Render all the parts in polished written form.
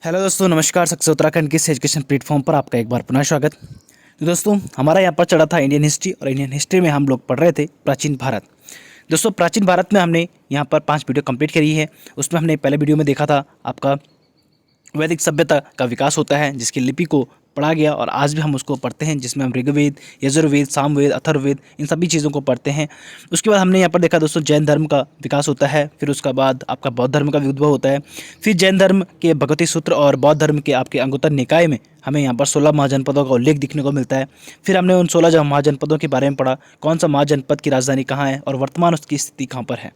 Hello दोस्तों, नमस्कार। Success Uttarakhand के एजुकेशन प्लेटफॉर्म पर आपका एक बार पुनः स्वागत। तो दोस्तों, हमारा यहाँ पर चढ़ा था इंडियन हिस्ट्री, और इंडियन हिस्ट्री में हम लोग पढ़ रहे थे प्राचीन भारत। दोस्तों, प्राचीन भारत में हमने यहाँ पर 5 वीडियो कंप्लीट करी है। उसमें हमने पहले वीडियो में देखा था आपका वैदिक सभ्यता का विकास होता है, जिसकी लिपि को पढ़ा गया और आज भी हम उसको पढ़ते हैं, जिसमें हम ऋग्वेद, यजुर्वेद, सामवेद, अथर्ववेद इन सभी चीज़ों को पढ़ते हैं। उसके बाद हमने यहाँ पर देखा दोस्तों जैन धर्म का विकास होता है, फिर उसका बाद आपका बौद्ध धर्म का भी उद्भव होता है। फिर जैन धर्म के भगवती सूत्र और बौद्ध धर्म के आपके अंगुत्तर निकाय में हमें यहाँ पर 16 महाजनपदों का उल्लेख दिखने को मिलता है। फिर हमने उन 16 महाजनपदों के बारे में पढ़ा, कौन सा महाजनपद की राजधानी कहाँ है और वर्तमान उसकी स्थिति कहाँ पर है।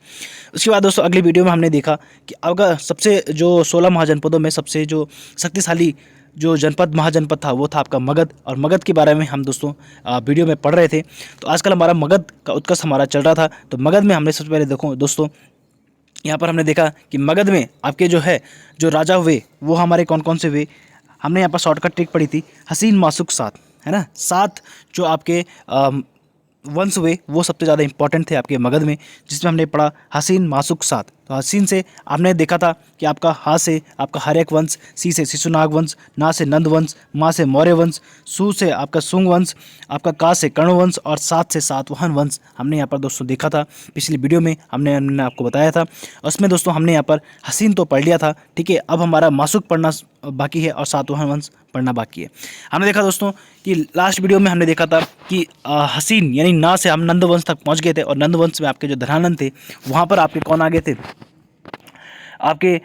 उसके बाद दोस्तों अगली वीडियो में हमने देखा कि अगर सबसे जो 16 महाजनपदों में सबसे जो शक्तिशाली जो जनपद महाजनपद था वो था आपका मगध, और मगध के बारे में हम दोस्तों वीडियो में पढ़ रहे थे। तो आजकल हमारा मगध का उत्कर्ष हमारा चल रहा था। तो मगध में हमने सबसे पहले देखो दोस्तों, यहाँ पर हमने देखा कि मगध में आपके जो है जो राजा हुए वो हमारे कौन कौन से हुए। हमने यहाँ पर शॉर्टकट ट्रिक पढ़ी थी, हसीन मासुक सात, है ना। 7 जो आपके वंश हुए वो सबसे ज़्यादा इंपॉर्टेंट थे आपके मगध में, जिसमें हमने पढ़ा हसीन मासुक सात। तो हसीन से आपने देखा था कि आपका हा से आपका हरेक वंश, सी से शिशुनाग वंश, ना से नंद वंश, मा से मौर्य वंश, सु से आपका सुंग वंश, आपका का से कर्ण वंश और सात से सातवाहन वंश हमने यहाँ पर दोस्तों देखा था। पिछली वीडियो में हमने आपको बताया था। उसमें दोस्तों हमने यहाँ पर हसीन तो पढ़ लिया था, ठीक है। अब हमारा मासुक पढ़ना बाकी है और सातवाहन वंश पढ़ना बाकी है। हमने देखा दोस्तों कि लास्ट वीडियो में हमने देखा था कि हसीन यानी ना से हम नंद वंश तक पहुँच गए थे, और नंद वंश में आपके जो धनानंद थे वहाँ पर आपके कौन आ गए थे, आपके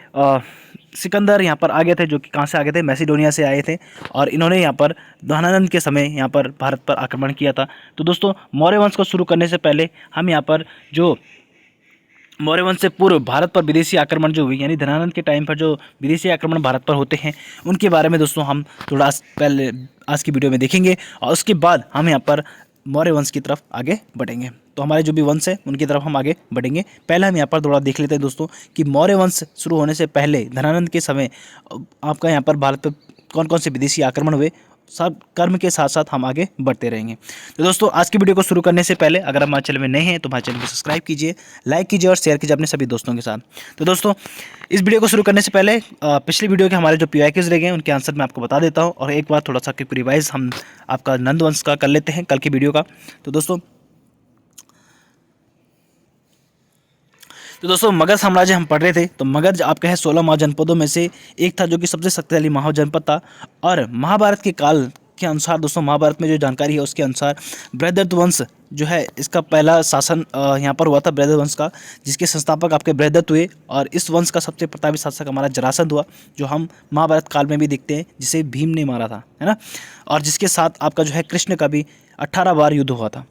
सिकंदर यहाँ पर आ गए थे, जो कि कहाँ से आ गए थे, मैसिडोनिया से आए थे। और इन्होंने यहाँ पर धनानंद के समय यहाँ पर भारत पर आक्रमण किया था। तो दोस्तों मौर्य वंश को शुरू करने से पहले हम यहाँ पर जो मौर्य वंश से पूर्व भारत पर विदेशी आक्रमण जो हुई, यानी धनानंद के टाइम पर जो विदेशी आक्रमण भारत पर होते हैं उनके बारे में दोस्तों हम थोड़ा पहले आज की वीडियो में देखेंगे, और उसके बाद हम यहाँ पर मौर्य वंश की तरफ आगे बढ़ेंगे। तो हमारे जो भी वंश है उनकी तरफ हम आगे बढ़ेंगे। पहले हम यहाँ पर थोड़ा देख लेते हैं दोस्तों कि मौर्य वंश शुरू होने से पहले धनानंद के समय आपका यहाँ पर भारत पर कौन कौन से विदेशी आक्रमण हुए, सब कर्म के साथ साथ हम आगे बढ़ते रहेंगे। तो दोस्तों आज की वीडियो को शुरू करने से पहले अगर हमारे चैनल में नए हैं तो हमारे चैनल को सब्सक्राइब कीजिए, लाइक कीजिए और शेयर कीजिए अपने सभी दोस्तों के साथ। तो दोस्तों इस वीडियो को शुरू करने से पहले पिछली वीडियो के हमारे जो PYQs रह गए उनके आंसर मैं आपको बता देता हूँ, और एक बार थोड़ा सा क्विक रिवाइज हम आपका नंद वंश का कर लेते हैं कल की वीडियो का। तो दोस्तों मगध साम्राज्य हम पढ़ रहे थे। तो मगध आपका है 16 महाजनपदों में से एक था, जो कि सबसे शक्तिशाली महाजनपद था। और महाभारत के काल के अनुसार दोस्तों, महाभारत में जो जानकारी है उसके अनुसार बृहद्रथ वंश जो है इसका पहला शासन यहाँ पर हुआ था, बृहद्रथ वंश का, जिसके संस्थापक आपके बृहद्रथ हुए। और इस वंश का सबसे प्रतापी शासक हमारा जरासंध हुआ, जो हम महाभारत काल में भी देखते हैं, जिसे भीम ने मारा था, है ना। और जिसके साथ आपका जो है कृष्ण का भी 18 बार युद्ध हुआ था।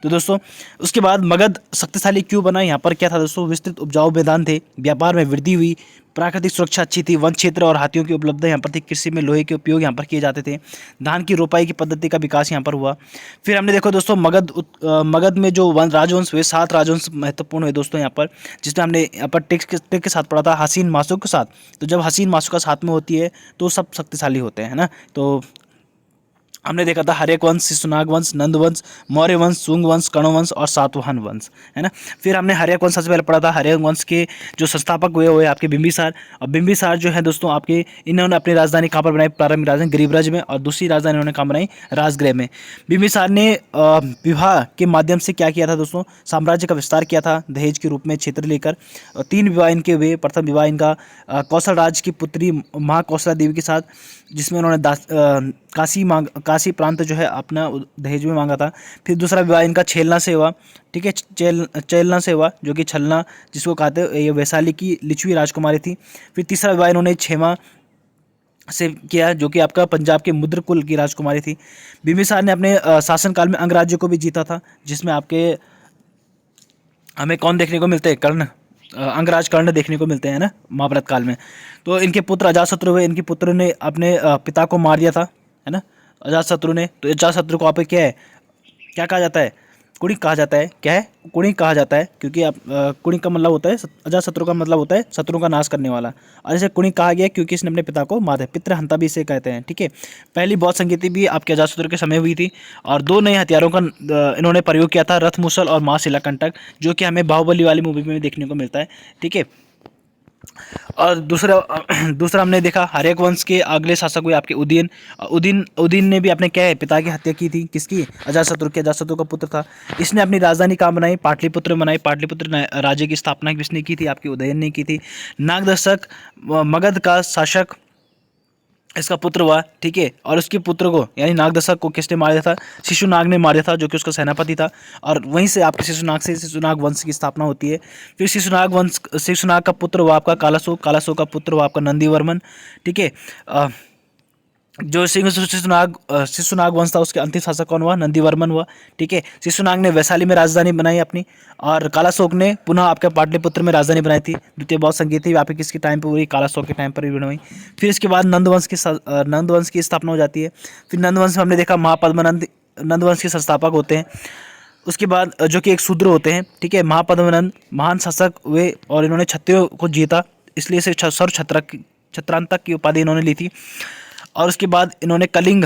तो दोस्तों उसके बाद मगध शक्तिशाली क्यों बना, यहाँ पर क्या था दोस्तों, विस्तृत उपजाऊ मैदान थे, व्यापार में वृद्धि हुई, प्राकृतिक सुरक्षा अच्छी थी, वन क्षेत्र और हाथियों की उपलब्धता यहाँ पर थी, कृषि में लोहे के उपयोग यहाँ पर किए जाते थे, धान की रोपाई की पद्धति का विकास यहाँ पर हुआ। फिर हमने देखो दोस्तों मगध में जो राजवंश हुए, 7 राजवंश महत्वपूर्ण हुए दोस्तों यहाँ पर, जिसमें हमने यहाँ पर टिक के साथ पढ़ा था हसीन मासुक के साथ। तो जब हसीन मासुक का साथ में होती है तो सब शक्तिशाली होते हैं ना। तो हमने देखा था हरेक वंश, शिशुनाग वंश, नंद वंश, मौर्य वंश, सुंग वंश, कर्ण वंश और सातवाहन वंश, है ना। फिर हमने हरेक वंश सबसे पहले पढ़ा था। हरेक वंश के जो संस्थापक हुए आपके बिंबिसार, और बिंबिसार जो है दोस्तों आपके इन्होंने अपनी राजधानी कहाँ पर बनाई, प्रारंभिक राजधानी गिरिब्रज में, और दूसरी राजधानी इन्होंने कहाँ बनाई, राजगृह में। बिंबिसार ने विवाह के माध्यम से क्या किया था दोस्तों, साम्राज्य का विस्तार किया था, दहेज के रूप में क्षेत्र लेकर। 3 विवाह इनके हुए। प्रथम विवाह इनका कौशल राज की पुत्री महाकौशला देवी के साथ, जिसमें उन्होंने काशी प्रांत जो है अपना दहेज में मांगा था। फिर दूसरा विवाह इनका छेलना से हुआ, ठीक है, चेलना से हुआ, जो कि छलना जिसको कहते हैं, ये वैशाली की लिच्छवी राजकुमारी थी। फिर तीसरा विवाह इन्होंने छेमा से किया, जो कि आपका पंजाब के मुद्रकुल की राजकुमारी थी। बिंबिसार ने अपने शासनकाल में अंग राज्य को भी जीता था, जिसमें आपके हमें कौन देखने को मिलते हैं, कर्ण, अंगराज कर्ण देखने को मिलते हैं ना महाभारत काल में। तो इनके पुत्र अजातशत्रु हुए, इनके पुत्र ने अपने पिता को मार दिया था, है ना, अजातशत्रु ने। तो अजातशत्रु को आप क्या है, क्या कहा जाता है, कुणिक कहा जाता है। क्या है, कुणिक कहा जाता है, क्योंकि आप कुणिक का मतलब होता है, अजातशत्रु का मतलब होता है शत्रु का नाश करने वाला। और इसे कुणिक कहा गया क्योंकि इसने अपने पिता को मारा, पितृहंता भी इसे कहते हैं, ठीक है। पहली बौद्ध संगीति भी आपके अजातशत्रु के समय हुई थी, और 2 नए हथियारों का इन्होंने प्रयोग किया था, रथ मूसल और महाशिलाकंटक, जो कि हमें बाहुबली वाली मूवी में देखने को मिलता है, ठीक है। और दूसरा दूसरा हमने देखा हर्यक वंश के अगले शासक हुए आपके उदयन। उदयन उदयन ने भी अपने क्या है पिता की हत्या की थी, किसकी? अजातशत्रु की। अजातशत्रु का पुत्र था। इसने अपनी राजधानी कहाँ बनाई? पाटलिपुत्र बनाई। पाटलिपुत्र राज्य की स्थापना किसने की थी? आपकी उदयन ने की थी। नागदर्शक मगध का शासक इसका पुत्र हुआ, ठीक है। और उसके पुत्र को यानी नागदशक को किसने मार दिया था? शिशुनाग ने मार दिया था, जो कि उसका सेनापति था। और वहीं से आपके शिशुनाग से शिशुनाग वंश की स्थापना होती है। फिर शिशुनाग का पुत्र हुआ आपका कालासोक। कालासोक का पुत्र हुआ आपका नंदीवर्मन, ठीक है। जो शिशुनाग वंश था उसके अंतिम शासक कौन हुआ? नंदीवर्मन हुआ, ठीक है। शिशुनाग ने वैशाली में राजधानी बनाई अपनी, और कालाशोक ने पुनः आपके पाटलिपुत्र में राजधानी बनाई थी। द्वितीय बौद्ध संधि थी आपके किसके टाइम पर हुई? कालाशोक के टाइम पर भी बनवाई। फिर इसके बाद नंदवंश की स्थापना हो जाती है। फिर नंदवंश में हमने देखा महापद्मनंद नंदवंश के संस्थापक होते हैं। उसके बाद जो कि एक शूद्र होते हैं, ठीक है। महापद्मनंद महान शासक हुए और इन्होंने क्षत्रियों को जीता, इसलिए इसे सर्व छत्रांतक की उपाधि इन्होंने ली थी। और उसके बाद इन्होंने कलिंग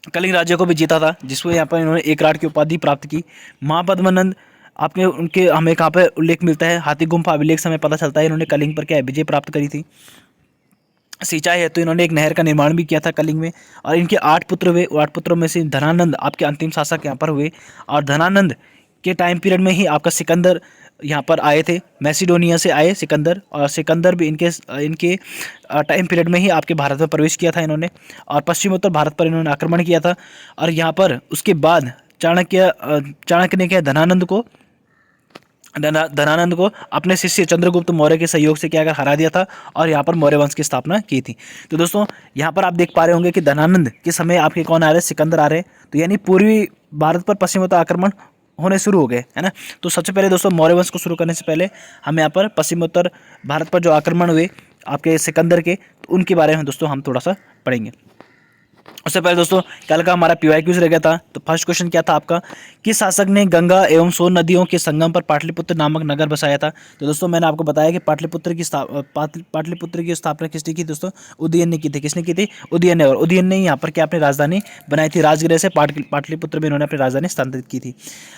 कलिंग राज्य को भी जीता था, जिसको यहाँ पर इन्होंने एकराट की उपाधि प्राप्त की। महापद्मनंद आपने उनके हमें कहाँ पर उल्लेख मिलता है? हाथी गुम्फा अभिलेख से हमें पता चलता है इन्होंने कलिंग पर क्या है? विजय प्राप्त करी थी। सिंचाई है तो इन्होंने एक नहर का निर्माण भी किया था कलिंग में। और इनके 8 पुत्र हुए, 8 पुत्रों में से धनानंद आपके अंतिम शासक यहाँ पर हुए। और धनानंद के टाइम पीरियड में ही आपका सिकंदर यहाँ पर आए थे, मैसिडोनिया से आए सिकंदर। और सिकंदर भी इनके टाइम पीरियड में ही आपके भारत में प्रवेश किया था इन्होंने, और पश्चिमोत्तर भारत पर इन्होंने आक्रमण किया था। और यहाँ पर उसके बाद चाणक्य ने क्या धनानंद को अपने शिष्य चंद्रगुप्त मौर्य के सहयोग से क्या कर हरा दिया था, और यहाँ पर मौर्य वंश की स्थापना की थी। तो दोस्तों यहाँ पर आप देख पा रहे होंगे कि धनानंद के समय आपके कौन आ रहे हैं? सिकंदर आ रहे हैं। तो यानी पूर्वी भारत पर पश्चिमोत्तर आक्रमण होने शुरू हो गए, है ना। तो सबसे पहले दोस्तों मौर्य वंश को शुरू करने से पहले हम यहाँ पर पश्चिमोत्तर भारत पर जो आक्रमण हुए आपके सिकंदर के, तो उनके बारे में दोस्तों हम थोड़ा सा पढ़ेंगे। उससे पहले दोस्तों कल का हमारा पीवाईक्यूज रह गया था। तो फर्स्ट क्वेश्चन क्या था आपका? किस शासक ने गंगा एवं सोन नदियों के संगम पर पाटलिपुत्र नामक नगर बसाया था? तो दोस्तों मैंने आपको बताया कि पाटलिपुत्र की स्थापना किसने की? दोस्तों उदयन ने की थी। किसने की थी? उदयन ने। और उदयन ने यहाँ पर क्या अपनी राजधानी बनाई थी? राजगृह से पाटलिपुत्र में इन्होंने अपनी राजधानी स्थानांतरित की थी।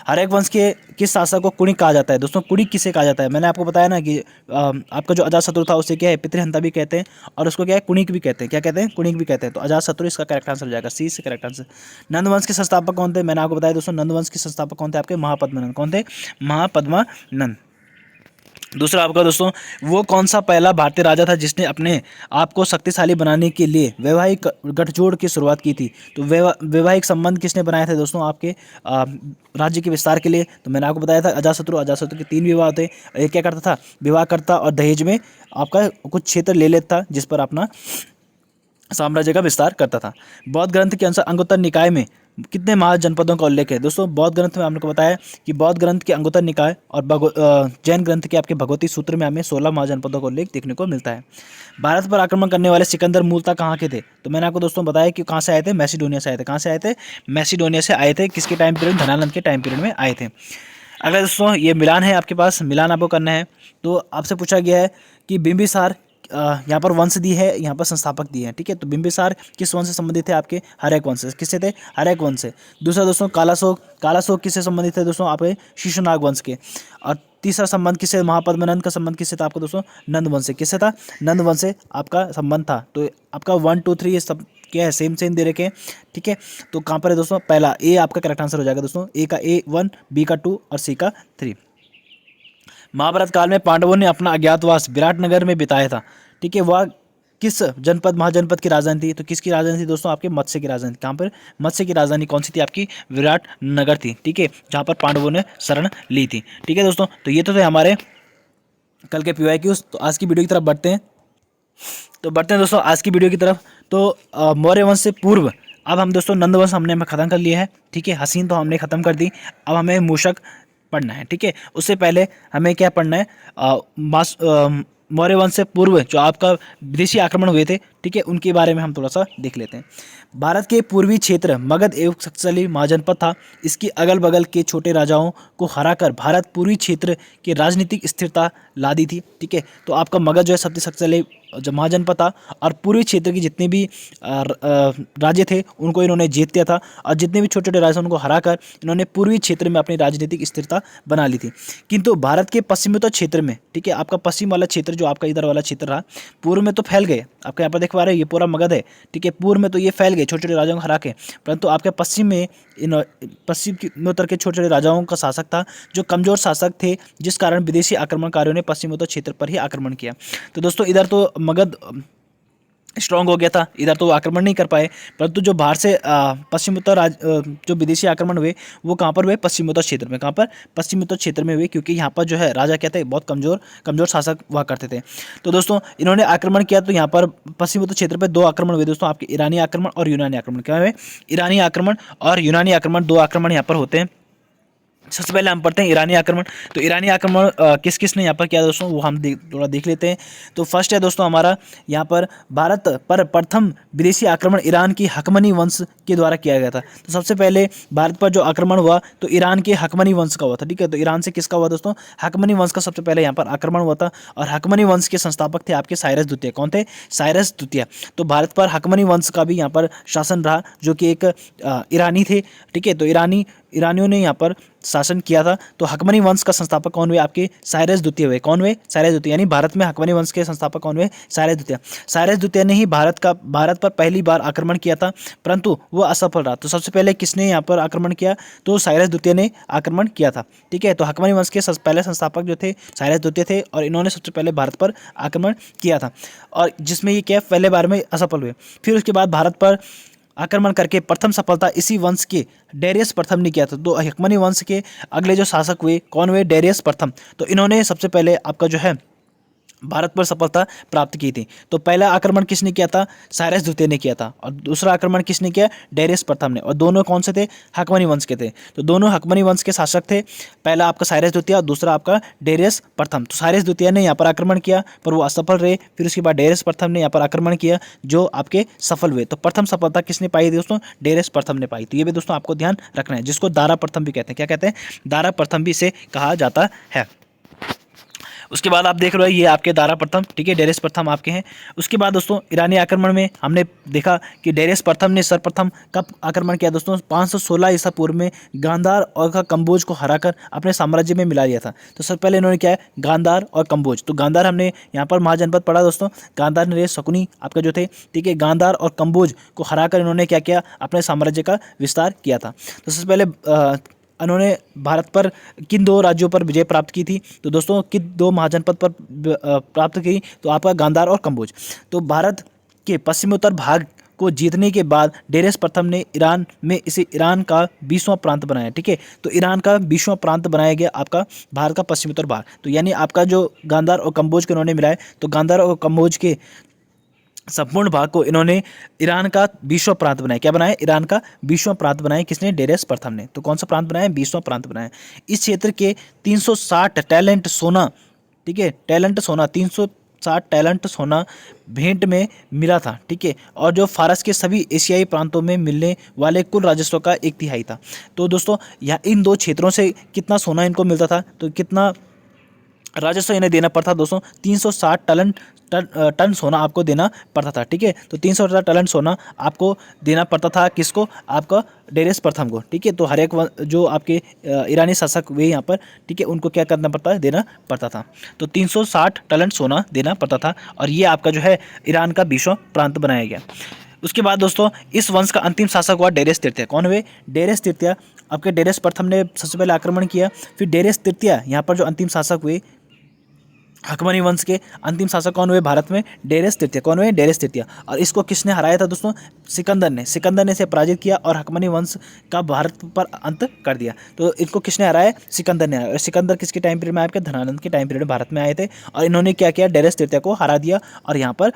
हर्यक वंश के किस शासक को कुणिक कहा जाता है? दोस्तों कुणिक किसे कहा जाता है? मैंने आपको बताया ना कि आपका जो अजातशत्रु था उसे क्या है? पितृहंता भी कहते हैं, और उसको क्या है? कुणिक भी कहते हैं। क्या कहते हैं? कुणिक भी कहते हैं। तो अजातशत्रु इसका करेक्ट आंसर हो जाएगा, सी से करेक्ट आंसर। नंदवंश के संस्थापक कौन थे? मैंने आपको बताया दोस्तों नंदवंश के संस्थापक कौन थे? आपके महापद्मनंद। कौन थे? महापद्मनंद। दूसरा आपका दोस्तों वो कौन सा पहला भारतीय राजा था जिसने अपने आप को शक्तिशाली बनाने के लिए वैवाहिक गठजोड़ की शुरुआत की थी? तो वैवाहिक संबंध किसने बनाए थे दोस्तों आपके राज्य के विस्तार के लिए? तो मैंने आपको बताया था अजातशत्रु। अजातशत्रु के 3 विवाह थे। एक क्या करता था? विवाह करता और दहेज में आपका कुछ क्षेत्र ले लेता, जिस पर अपना साम्राज्य का विस्तार करता था। बौद्ध ग्रंथ के अनुसार अंगुत्तर निकाय में कितने महाजनपदों का उल्लेख है? दोस्तों बौद्ध ग्रंथ में हमने बताया कि बौद्ध ग्रंथ के अंगुत्तर निकाय और जैन ग्रंथ के आपके भगवती सूत्र में हमें 16 महाजनपदों का उल्लेख देखने को मिलता है। भारत पर आक्रमण करने वाले सिकंदर मूलतः कहाँ के थे? तो मैंने आपको दोस्तों बताया कि कहाँ से आए थे? मैसिडोनिया से आए थे। कहाँ से आए थे? मैसिडोनिया से आए थे। किसके टाइम पीरियड? धनानंद के टाइम पीरियड में आए थे। अगर दोस्तों ये मिलान है आपके पास, मिलान आपको करना है, तो आपसे पूछा गया है कि बिंबिसार यहाँ पर वंश दी है, यहाँ पर संस्थापक दिए हैं, ठीक है। तो बिंबिसार किस वंश से संबंधित थे? आपके हर्यक वंश से। किससे थे? हर्यक वंश से। दूसरा दोस्तों कालाशोक किससे संबंधित है दोस्तों? आपके शिशुनाग वंश के। और तीसरा संबंध किससे? महापद्मनंद का संबंध किससे था आपका दोस्तों? नंद वंश से। किससे था? नंद वंश से आपका संबंध था। तो आपका 1 2 3 ये सब क्या है? सेम दे रखे हैं, ठीक है। तो कहाँ पर है दोस्तों? पहला ए आपका करेक्ट आंसर हो जाएगा दोस्तों। ए का A1, बी का 2 और सी का 3। महाभारत काल में पांडवों ने अपना अज्ञातवास विराटनगर में बिताया था, ठीक है। वह किस महाजनपद की राजधानी थी? तो किसकी राजधानी थी दोस्तों? आपके मत्स्य की राजधानी। कहाँ पर? मत्स्य की राजधानी कौन सी थी? आपकी विराटनगर थी, ठीक है, जहाँ पर पांडवों ने शरण ली थी, ठीक है दोस्तों। तो ये तो थे हमारे कल के पीवाईक्यूज। तो आज की वीडियो की तरफ बढ़ते हैं। दोस्तों आज की वीडियो की तरफ। तो मौर्य वंश से पूर्व अब हम दोस्तों नंद वंश हमने खत्म कर लिया है, ठीक है। हसीन तो हमने खत्म कर दी। अब हमें मूषक पढ़ना है, ठीक है। उससे पहले हमें क्या पढ़ना है? मौर्य वंश से पूर्व जो आपका विदेशी आक्रमण हुए थे, ठीक है, उनके बारे में हम थोड़ा सा देख लेते हैं। भारत के पूर्वी क्षेत्र मगध एवं शक्तिशाली महाजनपद था। इसकी अगल बगल के छोटे राजाओं को हराकर भारत पूर्वी क्षेत्र की राजनीतिक स्थिरता ला दी थी, ठीक है। तो आपका मगध जो है सबसे शक्तिशाली जो महाजनपद था, और पूर्वी क्षेत्र के जितने भी राज्य थे उनको इन्होंने जीत लिया था, और जितने भी छोटे छोटे राज्य उनको हराकर इन्होंने पूर्वी क्षेत्र में अपनी राजनीतिक स्थिरता बना ली थी। किंतु भारत के पश्चिमोत्तर क्षेत्र में, ठीक है, आपका पश्चिम वाला क्षेत्र जो आपका इधर वाला क्षेत्र रहा, पूर्व में तो फैल गए, आपके यहाँ पर देख पा रहे हैं ये पूरा मगध है, ठीक है, पूर्व में तो ये फैल गए छोटे छोटे राजाओं को हरा के, परंतु आपके पश्चिम में पश्चिम में उतर के छोटे छोटे राजाओं का शासक था जो कमजोर शासक थे, जिस कारण विदेशी आक्रमणकारियों ने पश्चिमोत्तर क्षेत्र पर ही आक्रमण किया। तो दोस्तों इधर तो मगध स्ट्रांग हो गया था, इधर तो आक्रमण नहीं कर पाए, परंतु जो बाहर से पश्चिमोत्तर जो विदेशी आक्रमण हुए वो कहाँ पर हुए, पश्चिमोत्तर क्षेत्र में। कहाँ पर, पश्चिमोत्तर क्षेत्र में हुए, क्योंकि यहाँ पर जो है राजा क्या थे, बहुत कमजोर शासक हुआ करते थे। तो दोस्तों इन्होंने आक्रमण किया, तो यहाँ पर पश्चिमोत्तर क्षेत्र पर दो आक्रमण हुए दोस्तों, आपके ईरानी आक्रमण और यूनानी आक्रमण। क्या हुए, ईरानी आक्रमण और यूनानी आक्रमण, दो आक्रमण यहाँ पर होते हैं। सबसे पहले हम पढ़ते हैं ईरानी आक्रमण। तो ईरानी आक्रमण किस किस ने यहाँ पर किया दोस्तों, वो हम थोड़ा देख लेते हैं। तो फर्स्ट है दोस्तों हमारा यहाँ पर भारत पर प्रथम विदेशी आक्रमण ईरान की हकमनी वंश के द्वारा किया गया था। तो सबसे पहले भारत पर जो आक्रमण हुआ तो ईरान के हकमनी वंश का हुआ था, ठीक है। तो ईरान से किसका हुआ दोस्तों, हकमनी वंश का सबसे पहले यहाँ पर आक्रमण हुआ था, और हकमनी वंश के संस्थापक थे आपके साइरस द्वितीय। कौन थे, साइरस द्वितीय। तो भारत पर हकमनी वंश का भी यहाँ पर शासन रहा, जो कि एक ईरानी थे, ठीक है। तो ईरानियों ने यहाँ पर शासन किया था। तो हकमनी वंश का संस्थापक कौन हुए, आपके साइरस द्वितीय हुए। कौन हुए, साइरस द्वितीय। यानी भारत में हकमनी वंश के संस्थापक कौन हुए, साइरस द्वितीय। साइरस द्वितीय ने ही भारत पर पहली बार आक्रमण किया था, परंतु वो असफल रहा। तो सबसे पहले किसने यहाँ पर आक्रमण किया, तो साइरस द्वितीय ने आक्रमण किया था, ठीक है। तो हकमनी वंश के पहले संस्थापक जो थे साइरस द्वितीय थे, और इन्होंने सबसे पहले भारत पर आक्रमण किया था, और जिसमें ये क्या पहले बार में असफल हुए। फिर उसके बाद भारत पर आक्रमण करके प्रथम सफलता इसी वंश के डेरियस प्रथम ने किया था। तो हकमनी वंश के अगले जो शासक हुए कौन हुए, डेरियस प्रथम। तो इन्होंने सबसे पहले आपका जो है भारत पर सफलता प्राप्त की थी। तो पहला आक्रमण किसने किया था, साइरस द्वितीय ने किया था, और दूसरा आक्रमण किसने किया, डेरियस प्रथम ने। और दोनों कौन से थे, हकमनी वंश के थे। तो दोनों हकमनी वंश के शासक थे, पहला आपका साइरस द्वितीय और दूसरा आपका डेरियस प्रथम। तो साइरस द्वितीय ने यहाँ पर आक्रमण किया पर वो असफल रहे। फिर उसके बाद डेरियस प्रथम ने यहाँ पर आक्रमण किया जो आपके सफल हुए। तो प्रथम सफलता किसने पाई दोस्तों, डेरियस प्रथम ने पाई। तो ये भी दोस्तों आपको ध्यान रखना है, जिसको दारा प्रथम भी कहते हैं। क्या कहते हैं, दारा प्रथम भी इसे कहा जाता है। उसके बाद आप देख रहे हो ये आपके दारा प्रथम, ठीक है, डेरियस प्रथम आपके हैं। उसके बाद दोस्तों ईरानी आक्रमण में हमने देखा कि डेरियस प्रथम ने सर्वप्रथम कब आक्रमण किया दोस्तों, 516 ईसा पूर्व में गांधार और कंबोज को हराकर अपने साम्राज्य में मिला लिया था। तो सबसे पहले इन्होंने क्या है, गांधार और कंबोज। तो गांधार हमने यहाँ पर महाजनपद पढ़ा दोस्तों, गांधार नरेश शकुनी आपका जो थे, ठीक है, गांधार और कंबोज को हराकर इन्होंने क्या किया, अपने साम्राज्य का विस्तार किया था। तो सबसे पहले उन्होंने भारत पर किन दो राज्यों पर विजय प्राप्त की थी, तो दोस्तों किन दो महाजनपद पर प्राप्त की, तो आपका गांधार और कंबोज। तो भारत के पश्चिमोत्तर भाग को जीतने के बाद डेरियस प्रथम ने ईरान में इसे ईरान का 20वां प्रांत बनाया, ठीक है। तो ईरान का 20वां प्रांत बनाया गया आपका भारत का पश्चिमोत्तर भाग। तो यानी आपका जो गांधार और कंबोज के उन्होंने मिलाए, तो गांधार और कंबोज के संपूर्ण भाग को इन्होंने ईरान का 20वां प्रांत बनाया। क्या बनाया, ईरान का 20वां प्रांत बनाया, किसने, डेरियस प्रथम ने। तो कौन सा प्रांत बनाया, 20वां प्रांत बनाया। इस क्षेत्र के 360 टैलेंट सोना, ठीक है, टैलेंट सोना 360 टैलेंट सोना भेंट में मिला था, ठीक है। और जो फारस के सभी एशियाई प्रांतों में मिलने वाले कुल राजस्व का 1/3 था। तो दोस्तों यहाँ इन दो क्षेत्रों से कितना सोना इनको मिलता था, तो कितना राजस्व इन्हें देना पड़ता दोस्तों, 360 टन सोना आपको देना पड़ता था, ठीक है। तो 360 टन सोना आपको देना पड़ता था, किसको, आपका डेरियस प्रथम को, ठीक है। तो हर एक जो आपके ईरानी शासक हुए यहाँ पर, ठीक है, उनको क्या करना पड़ता है, देना पड़ता था। तो 360 टन सोना देना पड़ता था, और ये आपका जो है ईरान का 20वां प्रांत बनाया गया। उसके बाद दोस्तों इस वंश का अंतिम शासक हुआ डेरियस तृतीय। कौन हुए, डेरियस तृतीय। आपके डेरियस प्रथम ने सबसे पहले आक्रमण किया, फिर डेरियस तृतीय यहाँ पर जो अंतिम शासक हुए हकमनी वंश के अंतिम शासक कौन हुए भारत में, डेरियस तृतीय। कौन हुए, डेरियस तृतीय। और इसको किसने हराया था दोस्तों, सिकंदर ने इसे पराजित किया और हकमनी वंश का भारत पर अंत कर दिया। तो इनको किसने हराया, सिकंदर ने हराया। और सिकंदर किसके टाइम पीरियड में, आपके धनानंद के टाइम पीरियड में भारत में आए थे, और इन्होंने क्या किया, डेरियस तृतीय को हरा दिया और यहाँ पर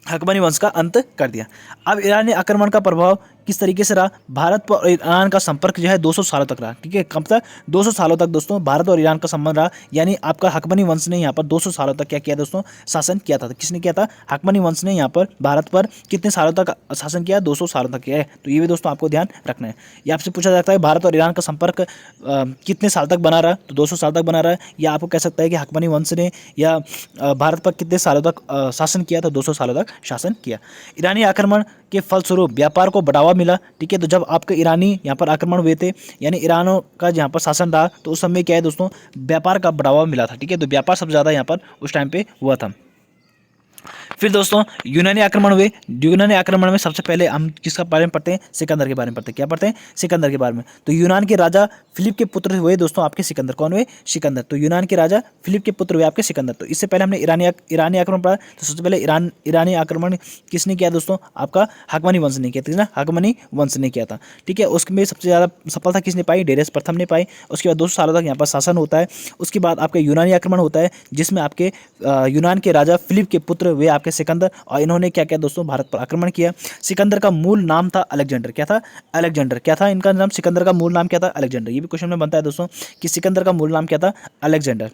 हकमनी वंश का अंत कर दिया। अब ईरानी आक्रमण का प्रभाव किस तरीके से रहा, भारत पर और ईरान का संपर्क जो है 200 सालों तक रहा। ठीक है, कब तक? 200 सालों तक दोस्तों भारत और ईरान का संबंध रहा। यानी आपका हकमनी वंश ने यहाँ पर 200 सालों तक क्या किया दोस्तों? शासन किया था। किसने किया था? हकमनी वंश ने यहाँ पर भारत पर कितने सालों तक शासन किया? 200 सालों तक किया है। तो ये भी दोस्तों आपको ध्यान रखना है। ये आपसे पूछा जाता है भारत और ईरान का संपर्क कितने साल तक बना रहा? तो 200 साल तक बना रहा है। या आपको कह सकता है कि हकमनी वंश ने या भारत पर कितने सालों तक शासन किया? तो 200 सालों तक शासन किया। ईरानी आक्रमण के फलस्वरूप व्यापार को बढ़ावा मिला। ठीक है, तो जब आपके ईरानी यहाँ पर आक्रमण हुए थे, यानी ईरानों का यहाँ पर शासन रहा, तो उस समय क्या है दोस्तों? व्यापार का बढ़ावा मिला था। ठीक है, तो व्यापार सबसे ज़्यादा यहाँ पर उस टाइम पे हुआ था। फिर दोस्तों यूनानी आक्रमण हुए। यूनानी आक्रमण में सबसे पहले हम किसका बारे में पढ़ते हैं? सिकंदर के बारे में पढ़ते हैं। क्या पढ़ते हैं? सिकंदर के बारे में। तो यूनान के राजा फिलिप के पुत्र हुए दोस्तों आपके सिकंदर। कौन हुए? सिकंदर। तो यूनान के राजा फिलिप के पुत्र हुए आपके सिकंदर। तो इससे पहले हमने ईरानी आक्रमण पढ़ा। तो सबसे पहले ईरानी आक्रमण किसने किया दोस्तों? आपका हकमनी वंश ने किया था। हकमनी वंश ने किया था। ठीक है, उसमें सबसे ज़्यादा सफलता किसने पाई? डेरियस प्रथम ने पाई। उसके बाद 200 सालों तक यहाँ पर शासन होता है। उसके बाद आपका यूनानी आक्रमण होता है, जिसमें आपके यूनान के राजा फिलिप के पुत्र हुए आपके सिकंदर, और इन्होंने क्या किया दोस्तों? भारत पर आक्रमण किया। सिकंदर का मूल नाम था अलेक्जेंडर। क्या था? अलेक्जेंडर। क्या था इनका नाम? सिकंदर का मूल नाम क्या था? अलेक्जेंडर। ये भी क्वेश्चन में बनता है दोस्तों कि सिकंदर का मूल नाम क्या था? अलेक्जेंडर।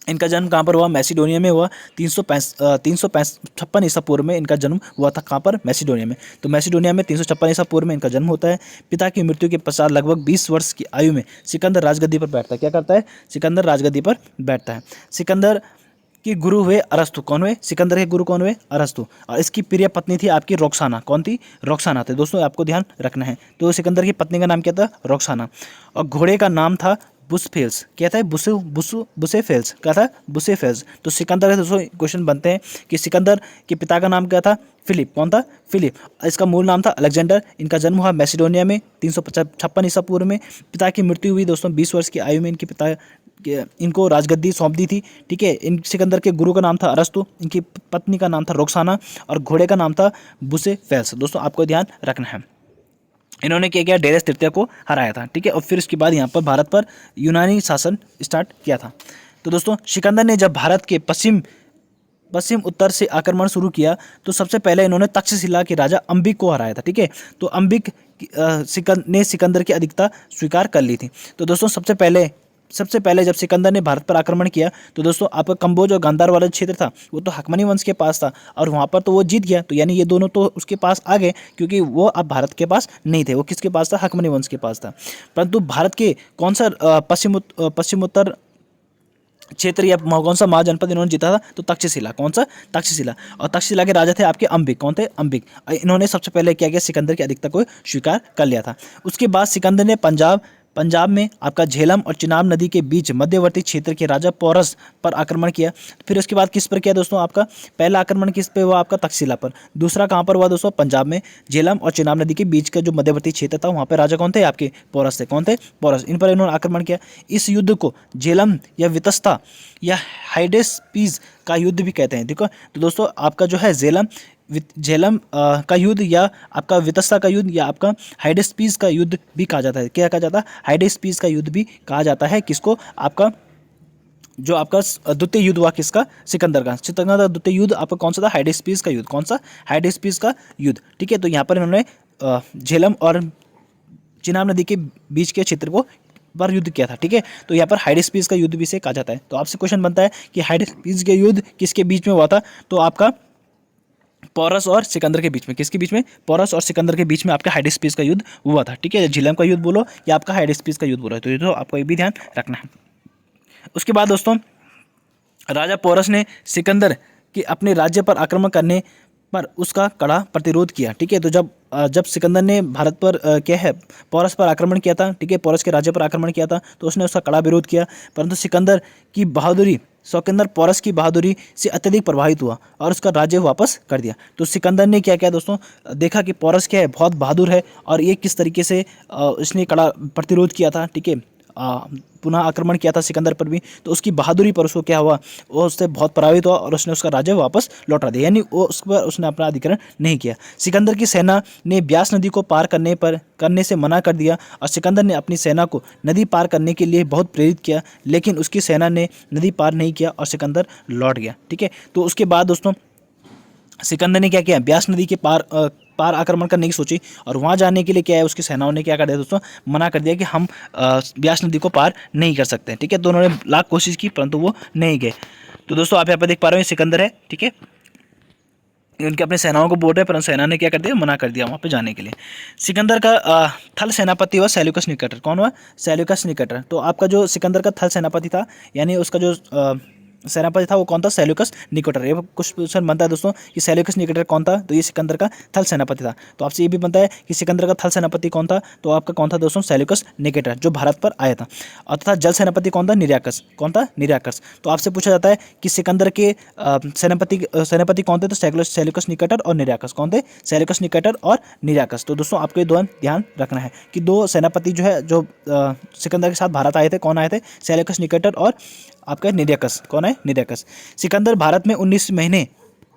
इनका जन्म कहाँ पर हुआ? मैसिडोनिया में हुआ। 356 ईसा पूर्व में इनका जन्म हुआ था। कहाँ पर? मैसिडोनिया में। तो मैसिडोनिया में 356 ईसा पूर्व में इनका जन्म होता है। पिता की मृत्यु के पश्चात लगभग 20 वर्ष की आयु में सिकंदर राजगद्दी पर बैठता है। क्या करता है? सिकंदर राजगद्दी पर बैठता है। सिकंदर के गुरु हुए अरस्तु। कौन हुए? सिकंदर के गुरु कौन हुए? अरस्तु। और इसकी प्रिय पत्नी थी आपकी रोक्साना। कौन थी? रोक्साना थे। दोस्तों आपको ध्यान रखना है। तो सिकंदर की पत्नी का नाम क्या था? रोक्साना। और घोड़े का नाम था बुसफेल्स। क्या था? बुसेफेल्स। क्या था? बुसेफेल्स। तो सिकंदर के दोस्तों क्वेश्चन बनते हैं कि सिकंदर के पिता का नाम क्या था? फिलिप। कौन था? फिलिप। इसका मूल नाम था अलेक्जेंडर। इनका जन्म हुआ मैसिडोनिया में 356 ईसा पूर्व में। पिता की मृत्यु हुई दोस्तों 20 वर्ष की आयु में। इनके पिता इनको राजगद्दी सौंप दी थी। ठीक है, इन सिकंदर के गुरु का नाम था अरस्तु, इनकी पत्नी का नाम था रोक्साना, और घोड़े का नाम था बुसेफेल्स। दोस्तों आपको ध्यान रखना है। इन्होंने क्या किया? डेरियस तृतीय को हराया था। ठीक है, और फिर उसके बाद यहाँ पर भारत पर यूनानी शासन स्टार्ट किया था। तो दोस्तों सिकंदर ने जब भारत के पश्चिम उत्तर से आक्रमण शुरू किया, तो सबसे पहले इन्होंने तक्षशिला के राजा अंबिक को हराया था। ठीक है, तो अंबिक ने सिकंदर की अधिकता स्वीकार कर ली थी। तो दोस्तों सबसे पहले जब सिकंदर ने भारत पर आक्रमण किया, तो दोस्तों आपका कंबोज और गांधार वाला क्षेत्र था, वो तो हकमनी वंश के पास था, और वहाँ पर तो वो जीत गया। तो यानी ये दोनों तो उसके पास आ गए, क्योंकि वो अब भारत के पास नहीं थे। वो किसके पास था? हकमनी वंश के पास था। परंतु भारत के कौन सा पश्चिमोत्तर क्षेत्र या कौन सा महाजनपद इन्होंने जीता था? तो तक्षशिला। कौन सा? तक्षशिला। और तक्षशिला के राजा थे आपके अंबिक। कौन थे? अंबिक। इन्होंने सबसे पहले क्या किया? सिकंदर की अधिकता को स्वीकार कर लिया था। उसके बाद सिकंदर ने पंजाब में आपका झेलम और चिनाब नदी के बीच मध्यवर्ती क्षेत्र के राजा पोरस पर आक्रमण किया। फिर उसके बाद किस पर किया दोस्तों? आपका पहला आक्रमण किस पे हुआ? आपका तक्षशिला पर। दूसरा कहाँ पर हुआ दोस्तों? पंजाब में झेलम और चिनाब नदी के बीच का जो मध्यवर्ती क्षेत्र था, वहाँ पर राजा कौन थे? आपके पोरस थे। कौन थे? पोरस। इन पर इन्होंने आक्रमण किया। इस युद्ध को झेलम या वितस्ता या हाइडेस्पीस का युद्ध भी कहते हैं। देखो, तो दोस्तों आपका जो है झेलम का युद्ध, या आपका वितस्ता का युद्ध, या आपका हाइडेस्पीस का युद्ध भी कहा जाता है। क्या कहा जाता है? हाइडेस्पीस का युद्ध भी कहा जाता है। किसको? आपका जो आपका द्वितीय युद्ध हुआ किसका? सिकंदर का द्वितीय युद्ध आपका कौन सा था? हाइडेस्पीस का युद्ध। कौन सा? हाइडेस्पीस का युद्ध। ठीक है, तो यहाँ पर इन्होंने झेलम और चिनाब नदी के बीच के क्षेत्र को पर युद्ध किया था। ठीक है, तो यहाँ पर हाइडेस्पीस का युद्ध भी से कहा जाता है। तो आपसे क्वेश्चन बनता है कि हाइडेस्पीस के युद्ध किसके बीच में हुआ था? तो आपका पोरस और सिकंदर के बीच में। किसके बीच में? पोरस और सिकंदर के बीच में आपका हाइडेस्पीस का युद्ध हुआ था। ठीक है, झेलम का युद्ध बोलो या आपका हाइडेस्पीस का युद्ध बोलो, तो ये तो आपको ये भी ध्यान रखना है। उसके बाद दोस्तों राजा पोरस ने सिकंदर के अपने राज्य पर आक्रमण करने पर उसका कड़ा प्रतिरोध किया। ठीक है, तो जब सिकंदर ने भारत पर क्या है पोरस पर आक्रमण किया था, ठीक है, पोरस के राज्य पर आक्रमण किया था, तो उसने उसका कड़ा विरोध किया। परंतु सिकंदर पोरस की बहादुरी से अत्यधिक प्रभावित हुआ और उसका राज्य वापस कर दिया। तो सिकंदर ने क्या किया दोस्तों? देखा कि पोरस क्या है, बहुत बहादुर है, और ये किस तरीके से इसने कड़ा प्रतिरोध किया था। ठीक है, पुनः आक्रमण किया था सिकंदर पर भी, तो उसकी बहादुरी पर उसको क्या हुआ? वो उससे बहुत प्रभावित हुआ और उसने उसका राज्य वापस लौटा दिया। यानी वो उस पर उसने अपना अधिग्रहण नहीं किया। सिकंदर की सेना ने ब्यास नदी को पार करने से मना कर दिया, और सिकंदर ने अपनी सेना को नदी पार करने के लिए बहुत प्रेरित किया, लेकिन उसकी सेना ने नदी पार नहीं किया और सिकंदर लौट गया। ठीक है, तो उसके बाद दोस्तों सिकंदर ने क्या किया? ब्यास नदी के पार आक्रमण करने की सोची, और वहाँ जाने के लिए क्या है उसकी सेनाओं ने क्या कर दिया दोस्तों, मना कर दिया कि हम ब्यास नदी को पार नहीं कर सकते। ठीक है, तो उन्होंने लाख कोशिश की परंतु वो नहीं गए। तो दोस्तों आप यहाँ पर देख पा रहे हो, ये सिकंदर है। ठीक है, उनके अपने सेनाओं को बोल रहे हैं, परंतु सेना ने क्या कर दिया, मना कर दिया वहाँ पे जाने के लिए। सिकंदर का थल सेनापति हुआ सेल्यूकस निकेटर। कौन हुआ? Seleucus Nicator. तो आपका जो सिकंदर का थल सेनापति था, यानी उसका जो सेनापति था वो कौन था? Seleucus Nicator. ये कुछ क्वेश्चन बनता है दोस्तों कि सेल्यूकस निकेटर कौन था, तो ये सिकंदर का थल सेनापति था। तो आपसे ये भी बनता है कि सिकंदर का थल सेनापति कौन था, तो आपका कौन था दोस्तों? सेल्यूकस निकेटर, जो भारत पर आया था। और तथा जल सेनापति कौन था? निरयाकस। कौन था? निरयाकस। तो आपसे पूछा जाता है कि सिकंदर के सेनापति कौन थे, तो सेल्यूकस निकेटर और निरयाकस। कौन थे? सेल्यूकस निकेटर और निरयाकस। तो दोस्तों आपको ये दो ध्यान रखना है कि दो सेनापति जो है, जो सिकंदर के साथ भारत आए थे, कौन आए थे? सेल्यूकस निकेटर और आपका निरयाकस। कौन है? निरयाकस। सिकंदर भारत में 19 महीने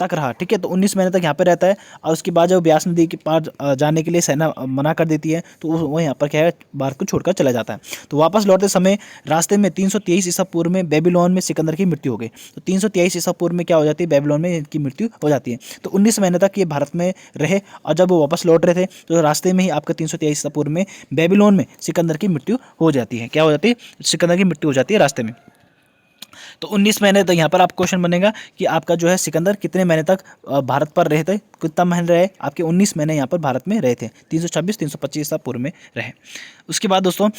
तक रहा। ठीक है, तो 19 महीने तक यहाँ पे रहता है, और उसके बाद जब ब्यास नदी के पार जाने के लिए सेना मना कर देती है, तो वो यहाँ पर क्या है, भारत को छोड़कर चला जाता है। तो वापस लौटते समय रास्ते में 323 ईसा पूर्व में बेबीलोन में सिकंदर की मृत्यु हो गई। तो 323 ईसा पूर्व में क्या हो जाती है? बेबीलोन में इनकी मृत्यु हो जाती है। तो 19 महीने तक ये भारत में रहे, और जब वो वापस लौट रहे थे तो रास्ते में ही आपका 323 ईसा पूर्व में बेबीलोन में सिकंदर की मृत्यु हो जाती है। क्या हो जाती है? सिकंदर की मृत्यु हो जाती है रास्ते में। तो 19 महीने तक यहाँ पर आपका क्वेश्चन बनेगा कि आपका जो है सिकंदर कितने महीने तक भारत पर रहे थे, कितना महीने रहे? आपके 19 महीने यहाँ पर भारत में रहे थे, 326 325 ईसा पूर्व में रहे। उसके बाद दोस्तों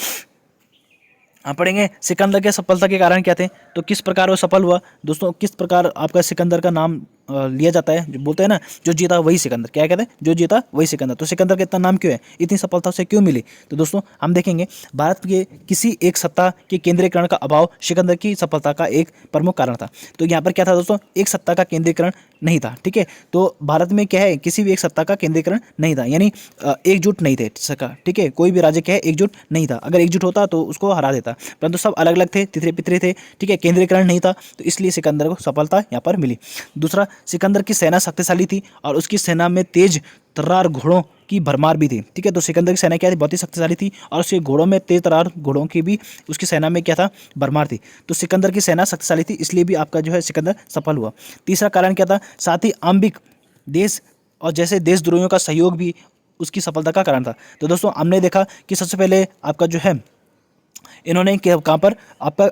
आप पढ़ेंगे सिकंदर के सफलता के कारण क्या थे, तो किस प्रकार वो सफल हुआ। दोस्तों किस प्रकार आपका सिकंदर का नाम लिया जाता है, जो बोलते हैं ना, जो जीता वही सिकंदर। क्या कहते हैं? जो जीता वही सिकंदर। तो सिकंदर का इतना नाम क्यों है, इतनी सफलता उसे क्यों मिली? तो दोस्तों हम देखेंगे भारत के किसी एक सत्ता के केंद्रीकरण का अभाव सिकंदर की सफलता का एक प्रमुख कारण था। तो यहाँ पर क्या था दोस्तों, एक सत्ता का केंद्रीकरण नहीं था। ठीक है, तो भारत में क्या है, किसी भी एक सत्ता का केंद्रीकरण नहीं था, यानी एकजुट नहीं थे सका। ठीक है, कोई भी राज्य क्या है, एकजुट नहीं था। अगर एकजुट होता तो उसको हरा देता, परंतु सब अलग अलग थे, तितरे पितरे थे। ठीक है, केंद्रीकरण नहीं था, तो इसलिए सिकंदर को सफलता यहाँ पर मिली। दूसरा, सिकंदर की सेना शक्तिशाली थी, और उसकी सेना में तेज तर्रार घोड़ों की भरमार भी थी। ठीक है, तो सिकंदर की सेना क्या थी, बहुत ही शक्तिशाली थी, और उसके घोड़ों में तेज तर्रार घोड़ों की भी उसकी सेना में क्या था, भरमार थी। तो सिकंदर की सेना शक्तिशाली थी, इसलिए भी आपका जो है सिकंदर सफल हुआ। तीसरा कारण क्या था, साथ ही आंबिक देश और जैसे देशद्रोहियों का सहयोग भी उसकी सफलता का कारण था। तो दोस्तों हमने देखा कि सबसे पहले आपका जो है, इन्होंने कहाँ पर आपका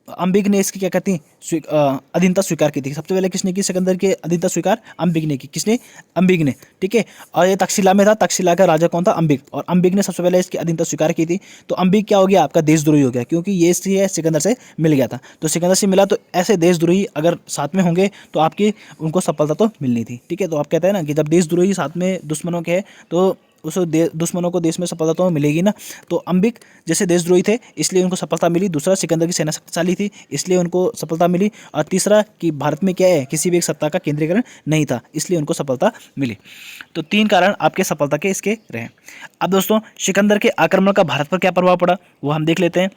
अंबिक ने इसकी क्या कहती हैं, अधीनता स्वीकार की थी। सबसे पहले किसने की सिकंदर की अधीनता स्वीकार? अंबिक ने की। किसने? अंबिक ने। ठीक है, और ये तक्षशिला में था, तक्षशिला का राजा कौन था? अंबिक। और अंबिक ने सबसे पहले इसकी अधीनता स्वीकार की थी। तो अंबिक क्या हो गया, आपका देशद्रोही हो गया, क्योंकि ये इसलिए सिकंदर से मिल गया था। तो सिकंदर से मिला, तो ऐसे देशद्रोही अगर साथ में होंगे तो आपकी उनको सफलता तो मिलनी थी। ठीक है, तो आप कहते हैं ना कि जब देशद्रोही साथ में दुश्मनों के हैं, तो उस दुश्मनों को देश में सफलता तो मिलेगी ना। तो अंबिक जैसे देशद्रोही थे, इसलिए उनको सफलता मिली। दूसरा, सिकंदर की सेना शक्तिशाली थी, इसलिए उनको सफलता मिली। और तीसरा कि भारत में क्या है, किसी भी एक सत्ता का केंद्रीकरण नहीं था, इसलिए उनको सफलता मिली। तो 3 कारण आपके सफलता के इसके रहे। अब दोस्तों सिकंदर के आक्रमण का भारत पर क्या प्रभाव पड़ा, वो हम देख लेते हैं।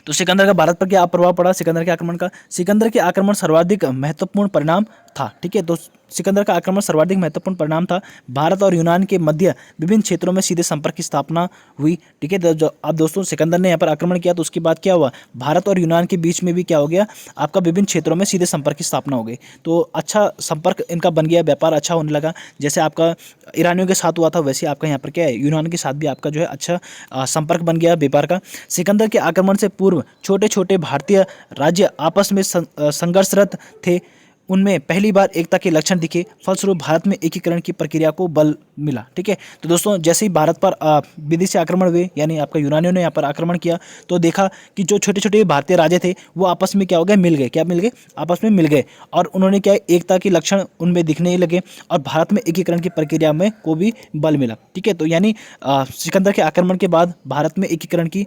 तो सिकंदर का भारत पर क्या प्रभाव पड़ा, सिकंदर के आक्रमण का? सिकंदर के आक्रमण सर्वाधिक महत्वपूर्ण परिणाम था। ठीक है, तो सिकंदर का आक्रमण सर्वाधिक महत्वपूर्ण परिणाम था। भारत और यूनान के मध्य विभिन्न क्षेत्रों में सीधे संपर्क की स्थापना हुई। ठीक है, तो अब दोस्तों सिकंदर ने यहाँ पर आक्रमण किया, तो उसके बाद क्या हुआ, भारत और यूनान के बीच में भी क्या हो गया, आपका विभिन्न क्षेत्रों में सीधे संपर्क की स्थापना हो गई। तो अच्छा संपर्क इनका बन गया, व्यापार अच्छा होने लगा। जैसे आपका ईरानियों के साथ हुआ था, वैसे आपका यहाँ पर क्या है, यूनान के साथ भी आपका जो है अच्छा संपर्क बन गया व्यापार का। सिकंदर के आक्रमण से पूर्व छोटे छोटे भारतीय राज्य आपस में संघर्षरत थे, उनमें पहली बार एकता के लक्षण दिखे, फलस्वरूप भारत में एकीकरण की प्रक्रिया को बल मिला। ठीक है, तो दोस्तों जैसे ही भारत पर विदेशी आक्रमण हुए, यानी आपका यूनानियों ने यहाँ पर आक्रमण किया, तो देखा कि जो छोटे छोटे भारतीय राज्य थे वो आपस में क्या हो गए, मिल गए। क्या मिल गए? आपस में मिल गए, और उन्होंने क्या एकता के लक्षण उनमें दिखने लगे, और भारत में एकीकरण की प्रक्रिया में को भी बल मिला। ठीक है, तो यानी सिकंदर के आक्रमण के बाद भारत में एकीकरण की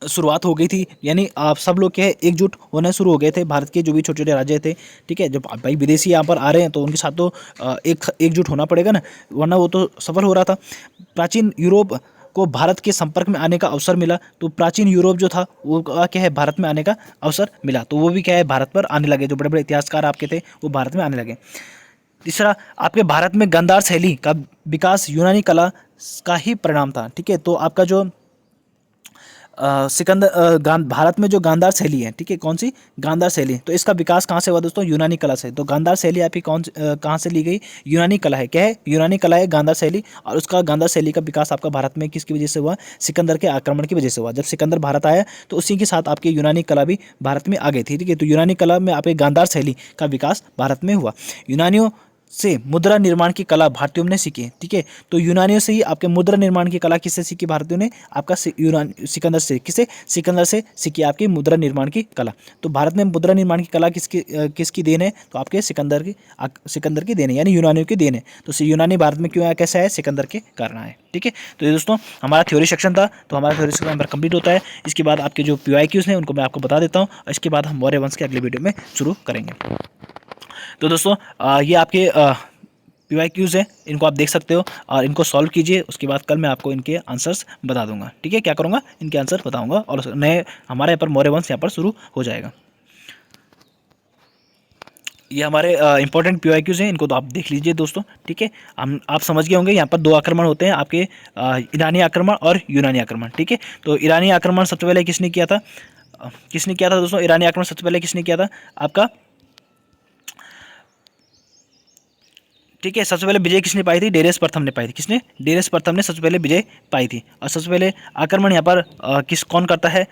शुरुआत हो गई थी, यानी आप सब लोग क्या है, एकजुट होने शुरू हो गए थे, भारत के जो भी छोटे छोटे राज्य थे। ठीक है, जब भाई विदेशी यहाँ पर आ रहे हैं तो उनके साथ तो एकजुट होना पड़ेगा ना, वरना वो तो सफल हो रहा था। प्राचीन यूरोप को भारत के संपर्क में आने का अवसर मिला, तो प्राचीन यूरोप जो था वो क्या है, भारत में आने का अवसर मिला, तो वो भी क्या है, भारत पर आने लगे। जो बड़े बड़े इतिहासकार आपके थे वो भारत में आने लगे। तीसरा, आपके भारत में गांधार शैली का विकास यूनानी कला का ही परिणाम था। ठीक है, तो आपका जो भारत में जो गांधार शैली है, ठीक है, कौन सी गांधार शैली, तो इसका विकास कहाँ से हुआ दोस्तों, यूनानी कला से। तो गांधार शैली आपकी कहाँ से ली गई, यूनानी कला है, क्या है, यूनानी कला है गांधार शैली। और उसका गांधार शैली का विकास आपका भारत में किसकी वजह से हुआ, सिकंदर के आक्रमण की वजह से हुआ। जब सिकंदर भारत आया तो उसी के साथ आपकी यूनानी कला भी भारत में आ गई थी, ठीक है। तो यूनानी कला में आपके गांधार शैली का विकास भारत में हुआ। यूनानियों से मुद्रा निर्माण की कला भारतीयों ने सीखी, ठीक है। तो यूनानियों से ही आपके मुद्रा निर्माण की कला किससे सीखी भारतीयों ने, आपका सिकंदर से। किसे, सिकंदर से सीखी आपकी मुद्रा निर्माण की कला। तो भारत में मुद्रा निर्माण की कला किसकी देन है, तो आपके सिकंदर की देन है, यानी यूनानियों की देन है। तो यूनानी भारत में क्यों आया, कैसे आया, सिकंदर के कारण आए, ठीक है। तो ये दोस्तों हमारा थ्योरी सेक्शन था, तो हमारा थ्योरी सेक्शन नंबर कंप्लीट होता है। इसके बाद आपके जो PYQs हैं उनको मैं आपको बता देता हूँ, और इसके बाद हम मौर्य वंश के अगले वीडियो में शुरू करेंगे। तो दोस्तों ये आपके PYQs हैं, इनको आप देख सकते हो और इनको सॉल्व कीजिए। उसके बाद कल मैं आपको इनके आंसर्स बता दूंगा, ठीक है। क्या करूंगा, इनके आंसर बताऊंगा और नए हमारे यहाँ पर मौर्य वंश यहाँ पर शुरू हो जाएगा। ये हमारे इंपॉर्टेंट PYQs हैं, इनको तो आप देख लीजिए दोस्तों, ठीक है। आप समझ गए होंगे यहाँ पर दो आक्रमण होते हैं आपके, ईरानी आक्रमण और यूनानी आक्रमण, ठीक है। तो ईरानी आक्रमण सबसे पहले किसने किया था, दोस्तों, ईरानी आक्रमण सबसे पहले किसने किया था आपका, ठीक है। सबसे पहले विजय किसने पाई थी, डेरेस प्रथम ने पाई थी। किसने, डेरेस प्रथम ने सबसे पहले विजय पाई थी। और सबसे पहले आक्रमण यहाँ पर कौन करता है,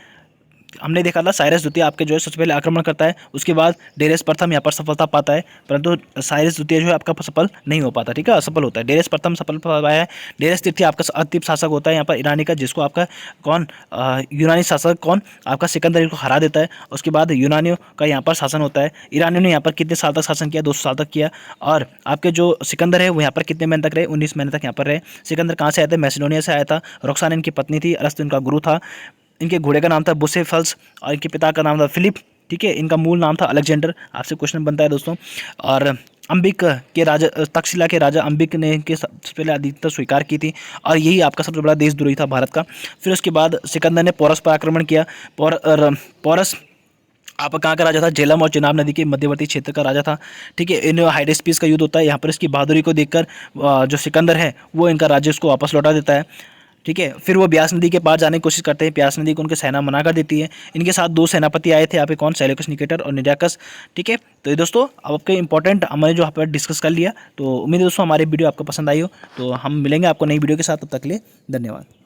हमने देखा था साइरस द्वितीय आपके जो है सबसे पहले आक्रमण करता है। उसके बाद डेरेस प्रथम यहाँ पर सफलता पाता है, परंतु साइरस द्वितीय जो है आपका सफल नहीं हो पाता, ठीक है, असफल होता है। डेरेस प्रथम सफल पाया है। डेरेस तृतीय आपका अंतिम शासक होता है यहाँ पर ईरानी का, जिसको आपका यूनानी शासक आपका सिकंदर को हरा देता है। उसके बाद यूनानियों का यहाँ पर शासन होता है। ईरानियों ने यहाँ पर कितने साल तक शासन किया, 200 साल तक किया। और आपके जो सिकंदर है वो यहाँ पर कितने महीने तक रहे, 19 महीने तक यहाँ पर रहे। सिकंदर कहाँ से आया था, मैसिडोनिया से आया था। रोक्सान इनकी पत्नी थी, अरस्तु इनका गुरु था। इनके घोड़े का नाम था बुसेफल्स और इनके पिता का नाम था फिलिप, ठीक है। इनका मूल नाम था अलेक्जेंडर। आपसे क्वेश्चन बनता है दोस्तों। और अंबिक के राजा, तक्षशिला के राजा अंबिक ने इनके सबसे पहले आदित्यता स्वीकार की थी, और यही आपका सबसे बड़ा देशद्रोही था भारत का। फिर उसके बाद सिकंदर ने पोरस पर आक्रमण किया। पोरस आप कहाँ का राजा था, झेलम और चिनाब नदी के मध्यवर्ती क्षेत्र का राजा था, ठीक है। इन हाइडेस्पीस का युद्ध होता है। यहाँ पर इसकी बहादुरी को देखकर जो सिकंदर है वो इनका राज्य उसको वापस लौटा देता है, ठीक है। फिर वो ब्यास नदी के पार जाने की कोशिश करते हैं। ब्यास नदी को उनकी सेना मना कर देती है। इनके साथ दो सेनापति आए थे यहाँ पे, कौन, सेल्यूकस निकेटर और निजाकस, ठीक है। तो ये दोस्तों अब आपके इंपॉर्टेंट हमने जो यहाँ पर डिस्कस कर लिया। तो उम्मीद है दोस्तों हमारी वीडियो आपको पसंद आई हो। तो हम मिलेंगे आपको नई वीडियो के साथ, तब तक के लिए धन्यवाद।